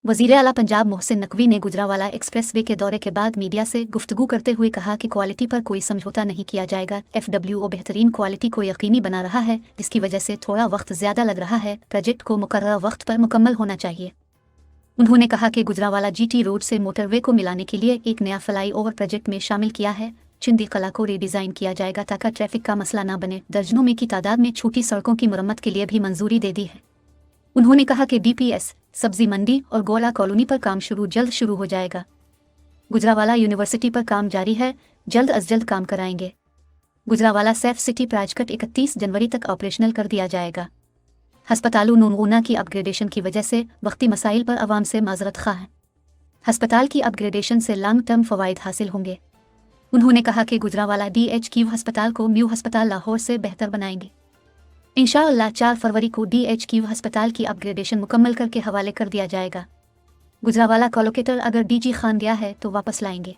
वज़ीर आला पंजाब मोहसिन नकवी ने गुजरांवाला एक्सप्रेसवे के दौरे के बाद मीडिया से गुफ्तगू करते हुए कहा कि क्वालिटी पर कोई समझौता नहीं किया जाएगा। FWO बेहतरीन क्वालिटी को यकीनी बना रहा है, जिसकी वजह से थोड़ा वक्त ज़्यादा लग रहा है। प्रोजेक्ट को मुकर्रर वक्त पर मुकम्मल होना चाहिए। उन्होंने कहा कि गुजरांवाला GT रोड से मोटरवे को मिलाने के लिए एक नया फ्लाई ओवर प्रोजेक्ट में शामिल किया है। चिंदी कला को रीडिज़ाइन किया जाएगा ताकि ट्रैफिक का मसला न बने। दर्जनों में की तादाद में छोटी सड़कों की मरम्मत के लिए भी मंजूरी दे दी है। उन्होंने कहा कि DPS, सब्जी मंडी और गोला कॉलोनी पर काम जल्द शुरू हो जाएगा। गुजरांवाला यूनिवर्सिटी पर काम जारी है, जल्द अज जल्द काम कराएंगे। गुजरांवाला सेफ सिटी प्राइवेट 31 जनवरी तक ऑपरेशनल कर दिया जाएगा। हस्पतालों नूनगुना की अपग्रेडेशन की वजह से वक्ती मसाइल पर आवाम से माजरत खा है। हस्पताल की अपग्रेडेशन से लॉन्ग टर्म फ़वाइद हासिल होंगे। उन्होंने कहा कि गुजरांवाला DHQ हस्पताल को म्यू हस्पताल लाहौर से बेहतर बनाएंगे। इंशाअल्लाह 4 फरवरी को DHQ हस्पताल की अपग्रेडेशन मुकम्मल करके हवाले कर दिया जाएगा। गुजरांवाला कोलोकेटर अगर DG खान गया है तो वापस लाएंगे।